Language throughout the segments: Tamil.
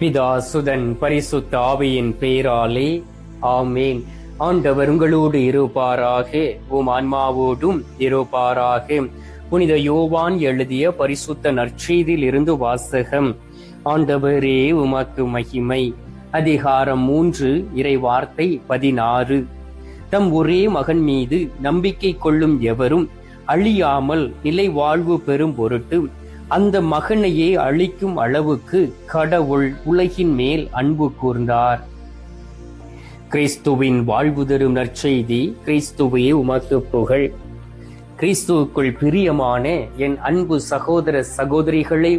பிதா சுதன் பரிசுத்த ஆவியின் பேராலே ஆமேன். ஆண்டவர் உங்களோடு இருப்பாராக, உம் ஆன்மாவோடும் இருப்பாராக. புனித யோவான் எழுதிய பரிசுத்த நற்செய்தியில் இருந்து வாசகம். ஆண்டவரே உமக்கு மகிமை. அதிகாரம் 3, இறை வார்த்தை 16. தம் ஒரே மகன் மீது நம்பிக்கை கொள்ளும் எவரும் அழியாமல் நிலை வாழ்வு பெறும் பொருட்டு அந்த மகனையே அழிக்கும் அளவுக்கு கடவுள் உலகின் மேல் அன்பு கூர்ந்தார். கிறிஸ்துவின் வாழ்வு தரும் நற்செய்தி. கிறிஸ்துவே உமக்கு புகழ். கிறிஸ்துவுக்குள் பிரியமான என் அன்பு சகோதர சகோதரிகளை,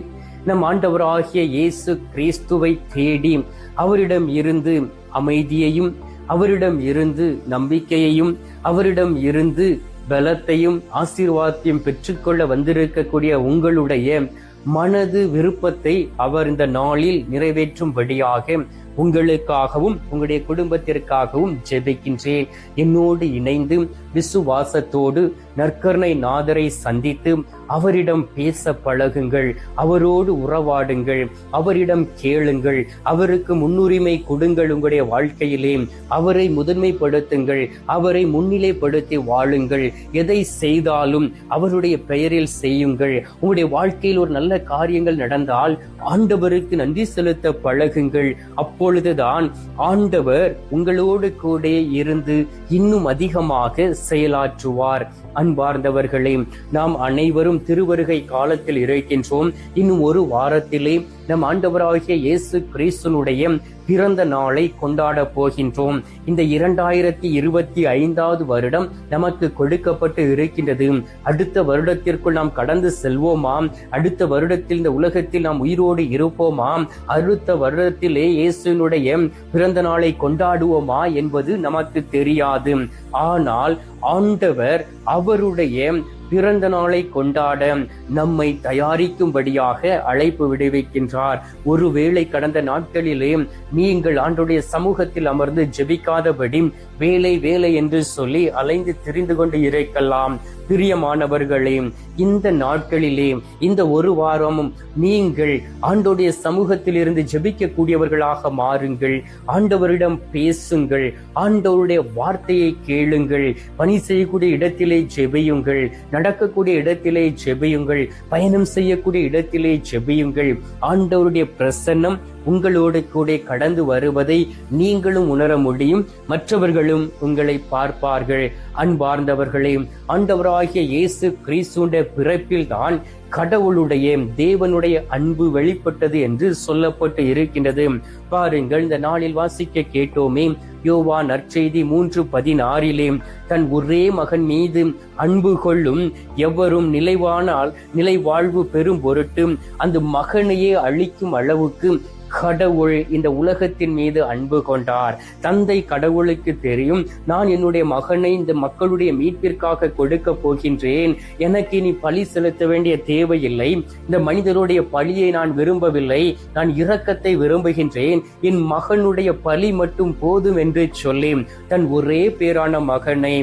நம் ஆண்டவராகிய இயேசு கிறிஸ்துவை தேடி அவரிடம் இருந்து அமைதியையும், அவரிடம் இருந்து நம்பிக்கையையும், அவரிடம் இருந்து பலத்தையும் ஆசீர்வாதத்தையும் பெற்றுக்கொள்ள வந்திருக்கக்கூடிய உங்களுடைய மனது விருப்பத்தை அவர் இந்த நாளில் நிறைவேற்றும்படியாக உங்களுக்காகவும் உங்களுடைய குடும்பத்திற்காகவும் ஜெபிக்கின்றேன். என்னோடு இணைந்து விசுவாசத்தோடு நற்கருணை நாதரை சந்தித்து அவரிடம் பேச பழகுங்கள், அவரோடு உறவாடுங்கள், அவரிடம் கேளுங்கள், அவருக்கு முன்னுரிமை கொடுங்கள். உங்களுடைய வாழ்க்கையிலே அவரை முதன்மைப்படுத்துங்கள், அவரை முன்னிலைப்படுத்தி வாழுங்கள். எதை செய்தாலும் அவருடைய பெயரில் செய்யுங்கள். உங்களுடைய வாழ்க்கையில் ஒரு நல்ல காரியங்கள் நடந்தால் ஆண்டவருக்கு நன்றி செலுத்த பழகுங்கள். அப்பொழுதுதான் ஆண்டவர் உங்களோடு கூட இருந்து இன்னும் அதிகமாக செயலாற்றுவார். அன்பார்ந்தவர்களே, நாம் அனைவரும் திருவருகை காலத்தில் இருக்கின்றோம். இன்னும் ஒரு வாரத்திலே நம் ஆண்டவராகிய இயேசு கிறிஸ்துனுடைய பிறந்த நாளை கொண்டாட போகின்றோம். இந்த 2025 வருடம் நமக்கு கொடுக்கப்பட்டு இருக்கின்றது. அடுத்த வருடத்திற்குள் நாம் கடந்து செல்வோமாம்? அடுத்த வருடத்தில் இந்த உலகத்தில் நாம் உயிரோடு இருப்போமாம்? அடுத்த வருடத்திலே இயேசுனுடைய பிறந்த நாளை கொண்டாடுவோமா என்பது நமக்கு தெரியாது. ஆனால் ஆண்டவர் அவருடைய பிறந்த நாளை கொண்டாட நம்மை தயாரிக்கும்படியாக அழைப்பு விடுவிக்கின்றார். ஒருவேளை கடந்த நாட்களிலே நீங்கள் ஆண்டுடைய சமூகத்தில் அமர்ந்து ஜெபிக்காதபடி வேலை வேலை என்று சொல்லி அலைந்து திரிந்து கொண்டு இருக்கலாம். பிரியமானவர்களே, இந்த நாட்களிலே இந்த ஒரு வாரமும் நீங்கள் ஆண்டோடைய சமூகத்தில் இருந்து ஜெபிக்க கூடியவர்களாக மாறுங்கள். ஆண்டவரிடம் பேசுங்கள், ஆண்டவருடைய வார்த்தையை கேளுங்கள், பணி செய்யக்கூடிய இடத்திலே ஜெபியுங்கள், நடக்கக்கூடிய இடத்திலே ஜெபியுங்கள், பயணம் செய்யக்கூடிய இடத்திலே ஜெபியுங்கள். ஆண்டவருடைய பிரசன்னம் உங்களோடு கூட கடந்து வருவதை நீங்களும் உணர முடியும், மற்றவர்களும் உங்களை பார்ப்பார்கள். அன்பார்ந்தவர்களே, ஆண்டவராகிய இயேசு கிறிஸ்துவின் பிறப்பில் தான் கடவுளுடைய தேவனுடைய அன்பு வெளிப்பட்டது என்று சொல்லப்பட்டு இருக்கின்றது. பாருங்கள், இந்த நாளில் வாசிக்க கேட்டோமே, யோவான் நற்செய்தி 3:16 தன் ஒரே மகன் மீது அன்பு கொள்ளும் எவரும் நிலை வாழ்வு பெறும் பொருட்டு அந்த மகனையே அழிக்கும் அளவுக்கு கடவுள் இந்த உலகத்தின் மீது அன்பு கொண்டார். தந்தை கடவுளுக்கு தெரியும், நான் என்னுடைய மகனை இந்த மக்களுடைய மீட்பிற்காக கொடுக்க போகின்றேன். எனக்கு இனி பழி செலுத்த வேண்டிய தேவையில்லை. இந்த மனிதனுடைய பழியை நான் விரும்பவில்லை, நான் இரக்கத்தை விரும்புகின்றேன். என் மகனுடைய பழி மட்டும் போதும் என்று சொல்லி தன் ஒரே பேரான மகனை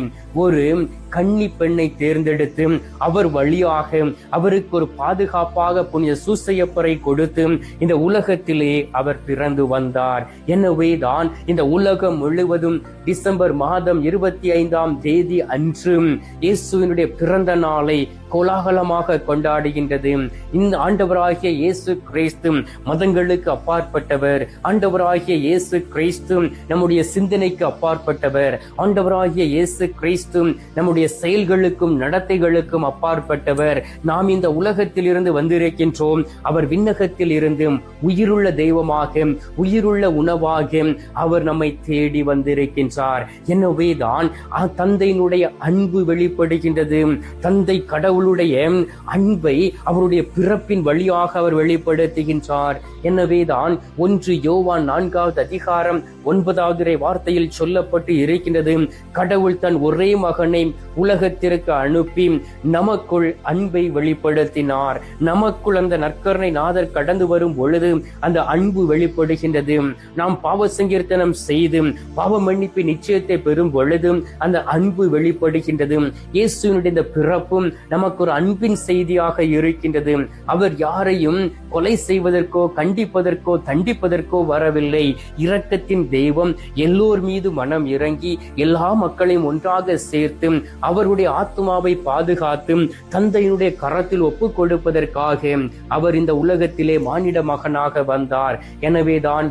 ஒரு கன்னி பெண்ணை தேர்ந்தெடுத்து அவர் வழியாக அவருக்கு ஒரு பாதுகாப்பாக புனித சூசையப்பரை கொடுத்து இந்த உலகத்திலே அவர் பிறந்து வந்தார். எனவே தான் இந்த உலகம் முழுவதும் டிசம்பர் மாதம் 25 அன்று இயேசுவினுடைய பிறந்த நாளை கோலாகலமாக கொண்டாடுகின்றது. இந்த ஆண்டவராகிய இயேசு கிறிஸ்து மதங்களுக்கு அப்பாற்பட்டவர். ஆண்டவராகிய இயேசு கிறிஸ்து நம்முடைய சிந்தனைக்கு அப்பாற்பட்டவர். ஆண்டவராகிய இயேசு கிறிஸ்து நம்முடைய செயல்களுக்கும் நடத்தைகளுக்கும் அப்பாற்பட்டவர். நாம் இந்த உலகத்தில் இருந்து வந்திருக்கின்றோம், அவர் விண்ணகத்தில் இருந்து உயிருள்ள தெய்வமாக, உயிருள்ள உணவாக அவர் நம்மை தேடி வந்திருக்கின்றார். எனவேதான் தந்தையினுடைய அன்பு வெளிப்படுகின்றது. தந்தை கடவுளுடைய அன்பை அவருடைய பிறப்பின் வழியாக அவர் வெளிப்படுத்துகின்றார். எனவேதான் 1 யோவான் 4 அதிகாரம் 9 வார்த்தையில் சொல்லப்பட்டு இருக்கின்றது, கடவுள் தன் ஒரே மகனை உலகத்திற்கு அனுப்பி நமக்குள் அன்பை வெளிப்படுத்தினார். நமக்குள் அந்த நற்கருணை நாதர் கடந்து வரும் பொழுது அந்த அன்பு வெளிப்படுகின்றது. நாம் பாவ சங்கீர்த்தனம் செய்து பாவ மன்னிப்பு நிச்சயத்தை பெறும் பொழுது அந்த அன்பு வெளிப்படுகின்றது. இயேசுவினுடைய இந்த பிறப்பும் நமக்கு நமக்கு ஒரு அன்பின் செய்தியாக இருக்கின்றது. அவர் யாரையும் கொலை செய்வதற்கோ கண்டிப்பதற்கோ தண்டிப்பதற்கோ வரவில்லை. இரக்கத்தின் தெய்வம் எல்லோர் மீது மனம் இறங்கி எல்லா மக்களையும் ஒன்றாக சேர்த்து அவருடைய ஆத்துமாவை பாதுகாத்து தந்தையினுடைய கரத்தில் ஒப்புக் கொடுப்பதற்காக அவர் இந்த உலகத்திலே மானிட மகனாக வந்தார். எனவேதான்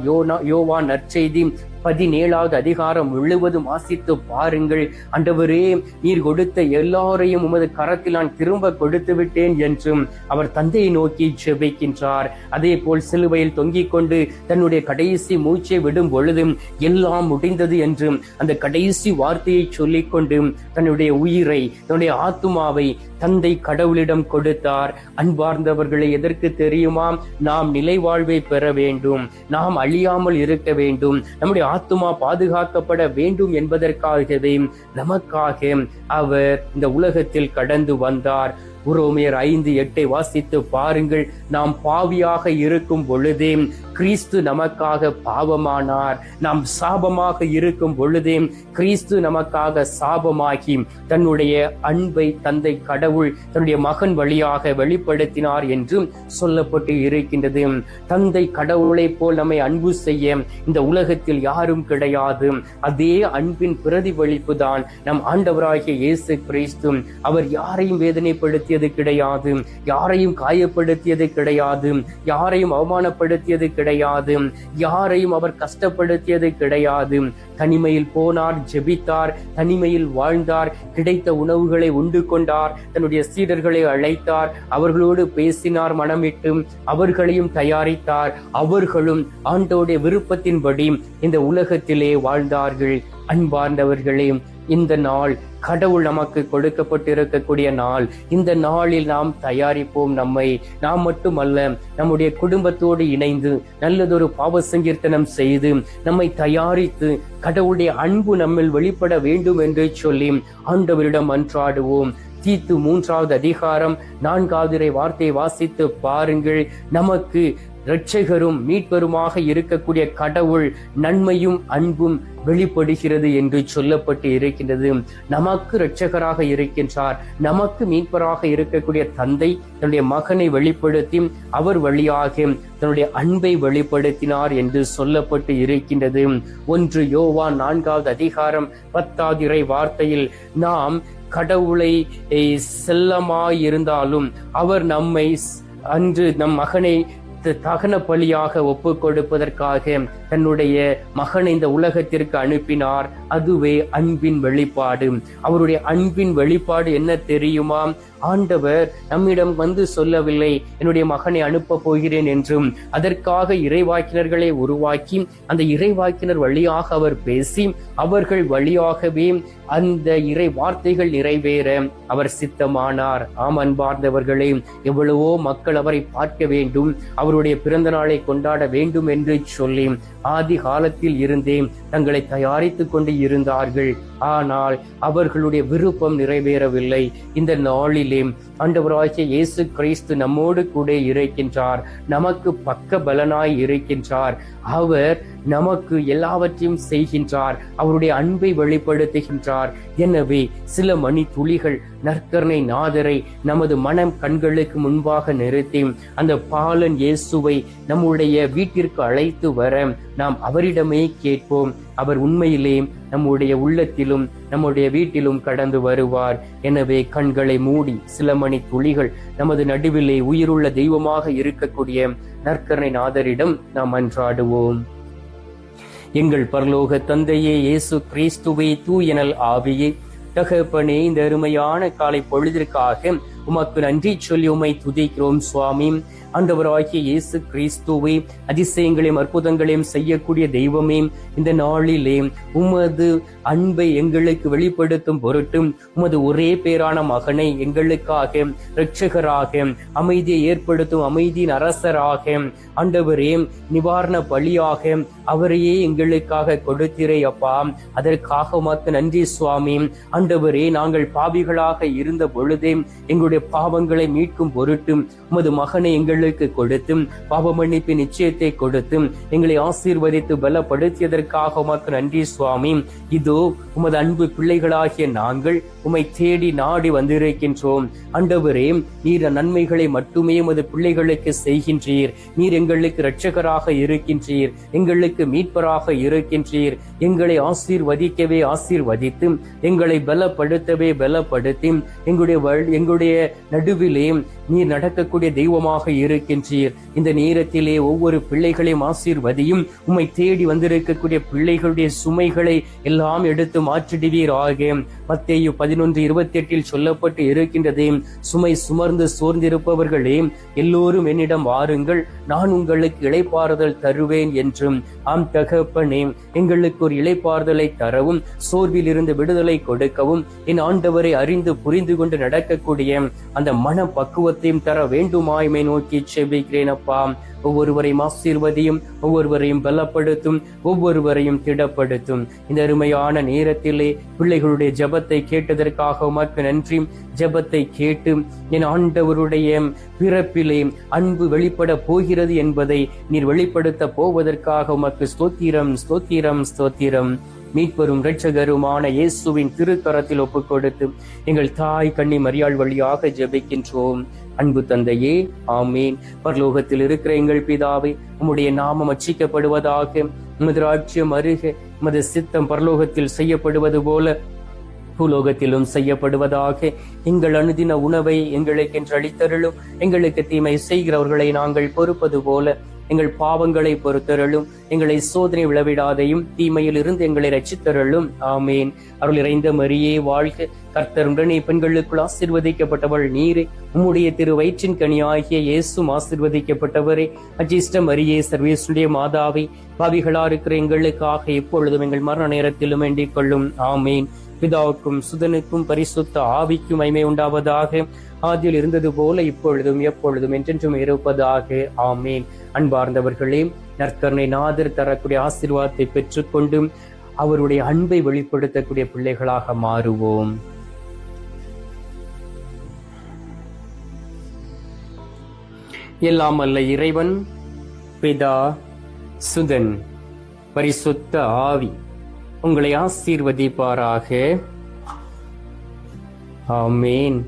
யோவான் நற்செய்தி 17வது அதிகாரம் முழுவதும் வாசித்து பாருங்கள். ஆண்டவரே, நீர் கொடுத்த எல்லாரையும் உமது கரத்தில் நான் திரும்ப கொடுத்து விட்டேன் என்றும் அவர் தந்தையை நோக்கி ஜெபிக்கின்றார். அதே போல் சிலுவையில் தொங்கிக் கொண்டு தன்னுடைய கடைசி மூச்சை விடும் பொழுதும் எல்லாம் முடிந்தது என்றும் அந்த கடைசி வார்த்தையை சொல்லிக் கொண்டு தன்னுடைய உயிரை, தன்னுடைய ஆத்துமாவை தந்தை கடவுளிடம் கொடுத்தார். அன்பார்ந்தவர்களை, எதற்கு தெரியுமா? நாம் நிலை வாழ்வை பெற வேண்டும், நாம் அழியாமல் இருக்க வேண்டும், நம்முடைய ஆத்துமா பாதுகாக்கப்பட வேண்டும் என்பதற்காகவே நமக்காக அவர் இந்த உலகத்தில் கடந்து வந்தார். உரோமையர் 5:8 வாசித்து பாருங்கள். நாம் பாவியாக இருக்கும் பொழுதே கிறிஸ்து நமக்காக பாவமானார். நாம் சாபமாக இருக்கும் பொழுதே கிறிஸ்து நமக்காக சாபமாகி தன்னுடைய அன்பை தந்தை கடவுள் தன்னுடைய மகன் வழியாக வெளிப்படுத்தினார் என்று சொல்லப்பட்டு இருக்கின்றது. தந்தை கடவுளை போல் நம்மை அன்பு செய்ய இந்த உலகத்தில் யாரும் கிடையாது. அதே அன்பின் பிரதிபலிப்பு தான் நம் ஆண்டவராகிய இயேசு கிறிஸ்து. அவர் யாரையும் வேதனைப்படுத்தியது கிடையாது, யாரையும் காயப்படுத்தியது கிடையாது, யாரையும் அவமானப்படுத்தியது கிடையாது, யாரையும் அவர் கஷ்டப்படுத்தியது கிடையாது. தனிமையில் போனார், ஜெபித்தார், தனிமையில் வாழ்ந்தார், கிடைத்த உணவுகளை உண்டு கொண்டார், தன்னுடைய சீடர்களை அழைத்தார், அவர்களோடு பேசினார் மனமிட்டு, அவர்களையும் தயாரித்தார். அவர்களும் ஆண்டவருடைய விருப்பத்தின்படி இந்த உலகத்திலே வாழ்ந்தார்கள். அன்பார்ந்தவர்களே, இந்த நாள் கடவுள் நமக்கு கொடுக்கப்பட்டிருக்கக்கூடிய நாள். இந்த நாளில் நாம் தயாரிப்போம் நம்மை. நாம் மட்டுமல்ல, நம்முடைய குடும்பத்தோடு இணைந்து நல்லதொரு பாவ சங்கீர்த்தனம் செய்து நம்மை தயாரித்து கடவுளுடைய அன்பு நம்மில் வெளிப்பட வேண்டும் என்று சொல்லி ஆண்டவரிடம் மன்றாடுவோம். தீத்து 3வது அதிகாரம் 4வது வார்த்தையை வாசித்து பாருங்கள். நமக்கு இரட்சகரும் மீட்பருமாக இருக்கக்கூடிய கடவுள் நன்மையும் அன்பும் வெளிப்படுகிறது என்று சொல்லப்பட்டு இருக்கின்றது. நமக்கு இரட்சகராக இருக்கின்றார், நமக்கு மீட்பராக இருக்கக்கூடிய தந்தை தன்னுடைய மகனை வெளிப்படுத்தி அவர் வழியாக தன்னுடைய அன்பை வெளிப்படுத்தினார் என்று சொல்லப்பட்டு இருக்கின்றது. 1 யோவான் 4வது அதிகாரம் 10வது வார்த்தையில் நாம் கடவுளை செல்லமாயிருந்தாலும் அவர் நம்மை அன்று நம் மகனை தகன பலியாக ஒப்பு கொடுப்பதற்காக தன்னுடைய மகனை இந்த உலகத்திற்கு அனுப்பினார். அதுவே அன்பின் வெளிப்பாடு. அவருடைய அன்பின் வெளிப்பாடு என்ன தெரியுமா? ஆண்டவர் நம்மிடம் வந்து சொல்லவில்லை என்னுடைய மகனை அனுப்ப போகிறேன் என்றும். அதற்காக இறைவாக்கினர்களை உருவாக்கி அந்த இறைவாக்கினர் வழியாக அவர் பேசி அவர்கள் வழியாகவே அந்த இறை வார்த்தைகள் நிறைவேற அவர் சித்தமானார். ஆம் அன்பார்ந்தவர்களே, எவ்வளவோ மக்கள் அவரை பார்க்க வேண்டும், அவருடைய பிறந்த நாளை கொண்டாட வேண்டும் என்று சொல்லி ஆதி காலத்தில் இருந்தே தங்களை தயாரித்துக் கொண்டு இருந்தார்கள். ஆனால் அவர்களுடைய விருப்பம் நிறைவேறவில்லை. இந்த நாளிலே ஆண்டவராகிய இயேசு கிறிஸ்து நம்மோடு கூட இருக்கின்றார், நமக்கு பக்க பலனாய் இருக்கின்றார். அவர் நமக்கு எல்லாவற்றையும் செய்கின்றார், அவருடைய அன்பை வெளிப்படுத்துகின்றார். எனவே சில மணி துளிகள் நற்கருணை நாதரை நமது மனம் கண்களுக்கு முன்பாக நிறுத்தி அந்த பாலன் இயேசுவை நம்முடைய வீட்டிற்கு அழைத்து வர நாம் அவரிடமே கேட்போம். அவர் உண்மையிலே நம்முடைய உள்ளத்திலும் நம்முடைய வீட்டிலும் கடந்து வருவார். எனவே கண்களை மூடி சில மணி துளிகள் நமது நடுவிலே உயிருள்ள தெய்வமாக இருக்கக்கூடிய நற்கருணை நாதரிடம் நாம் மன்றாடுவோம். எங்கள் பரலோக தந்தையே, இயேசு கிறிஸ்துவே, தூயனல் ஆவியே, தகப்பனே, இந்த அருமையான காலை பொழுதிற்காக உமக்கு நன்றி சொல்லி உம்மை துதிக்கிறோம் சுவாமி. ஆண்டவராகிய இயேசு கிறிஸ்துவே, அதிசயங்களையும் அற்புதங்களையும் செய்யக்கூடிய தெய்வமே, இந்த நாளிலே உமது அன்பை எங்களுக்கு வெளிப்படுத்தும் பொருட்டும் உமது ஒரே பேரான மகனை எங்களுக்காக இரட்சகராக, அமைதியை ஏற்படுத்தும் அமைதியின் அரசராக, ஆண்டவரே நிவாரண பலியாக அவரையே எங்களுக்காக கொடுத்திரே அப்பா. அதற்காக உமக்கு நன்றி சுவாமி. ஆண்டவரே, நாங்கள் பாவிகளாக இருந்த பொழுதே எங்களுடைய எங்களுடைய பாவங்களை மீட்கும் பொருட்டும் உமது மகனை எங்களுக்கு கொடுத்தும் பாவ மன்னிப்பு நிச்சயத்தை கொடுத்தும் எங்களை ஆசீர்வதித்து பலப்படுத்தியதற்காக உமக்கு நன்றி சுவாமி. இதோ உமது அன்பு பிள்ளைகளாகிய நாங்கள் உம்மை தேடி நாடி வந்திருக்கின்றோம். ஆண்டவரே, நீர் நன்மைகளை மட்டுமே உமது பிள்ளைகளுக்கு செய்கின்றீர். நீர் எங்களுக்கு இரட்சகராக இருக்கின்றீர், எங்களுக்கு மீட்பராக இருக்கின்றீர். எங்களை ஆசீர்வதிக்கவே ஆசீர்வதித்து, எங்களை பலப்படுத்தவே பலப்படுத்தி, எங்களுடைய நடுவிலே நீர் நடக்கக்கூடிய தெய்வமாக இருக்கின்றீர். இந்த நேரத்திலே ஒவ்வொரு பிள்ளைகளையும் ஆசீர்வதியும். உம்மை தேடி வந்திருக்கக்கூடிய பிள்ளைகளுடைய சுமைகளை எல்லாம் எடுத்து மாற்றிடுவீராக. மத்தேயு 11:28 சொல்லப்பட்டு இருக்கின்றதே, சுமை சுமர்ந்து சோர்ந்திருப்பவர்களே எல்லோரும் என்னிடம் வாருங்கள், நான் உங்களுக்கு இளைப்பாறுதல் தருவேன் என்றும். ஆம் தகப்பனே, எங்களுக்கு ஒரு இளைப்பாறுதலை தரவும் சோர்வில் இருந்து விடுதலை கொடுக்கவும் என் ஆண்டவரை அறிந்து புரிந்து கொண்டு நடக்கக்கூடிய அந்த மன பக்குவத்தையும் தர வேண்டுமாய்மை நோக்கி செபிக்கிறேன் அப்பா. ஒவ்வொருவரையும் ஆசீர்வதியும், ஒவ்வொருவரையும் பலப்படுத்தும், ஒவ்வொருவரையும் திடப்படுத்தும். இந்த அருமையான நேரத்திலே பிள்ளைகளுடைய ஜெபத்தை கேட்டதற்காக உமக்கு நன்றி. ஜெபத்தை கேட்டு என் ஆண்டவருடைய பிறப்பிலே அன்பு வெளிப்பட போகிறது என்பதை நீர் வெளிப்படுத்த போவதற்காக உமக்கு ஸ்தோத்திரம் ஸ்தோத்திரம் ஸ்தோத்திரம். மீட்பெரும் இரட்சகருமான இயேசுவின் திருக்கரத்தில் ஒப்புக் கொடுத்து எங்கள் தாய் கன்னி மரியாள் வழியாக ஜெபிக்கின்றோம். அன்பு தந்தையே, ஆமீன். பரலோகத்தில் இருக்கிற எங்கள் பிதாவே, உம்முடைய நாமம் அர்ச்சிக்கப்படுவதாக, உமது ராஜ்யம் அருக, உமது சித்தம் பரலோகத்தில் செய்யப்படுவது போல பூலோகத்திலும் செய்யப்படுவதாக. எங்கள் அனுதின உணவை எங்களுக்கு என்று அளித்தருளும். எங்களுக்கு தீமை செய்கிறவர்களை நாங்கள் பொறுப்பது போல எங்கள் பாவங்களை பொறுத்தருளும். எங்களை சோதனை விளைவிடாதையும் தீமையில் இருந்து எங்களை ரட்சித்தருளும். ஆமேன். அருள் இறைந்த மரியே வாழ்க, கர்த்தர் உடனே பெண்களுக்குள் ஆசீர்வதிக்கப்பட்டவள் நீரே. உம்முடைய திரு வயிற்றின் கனியாகிய இயேசும் ஆசீர்வதிக்கப்பட்டவரே. அஜிஷ்ட மரியே, சர்வேசுடைய மாதாவை, பாவிகளா இருக்கிற எங்களுக்காக எப்பொழுதும் எங்கள் மரண நேரத்திலும் வேண்டிக் கொள்ளும். ஆமேன். பிதாவுக்கும் சுதனுக்கும் பரிசுத்த ஆவிக்கும் மகிமை உண்டாவதாக. ஆதியில் இருந்தது போல இப்பொழுதும் எப்பொழுதும் என்றென்றும் இருப்பதாக. ஆமேன். அன்பார்ந்தவர்களே, நற்கருணை நாதர் தரக்கூடிய ஆசீர்வாதத்தை பெற்றுக்கொண்டு அவருடைய அன்பை வெளிப்படுத்தக்கூடிய பிள்ளைகளாக மாறுவோம். எல்லாம் அல்ல இறைவன், பிதா, சுதன், பரிசுத்த ஆவி உங்களை ஆசீர்வதிப்பாராக. ஆமேன்.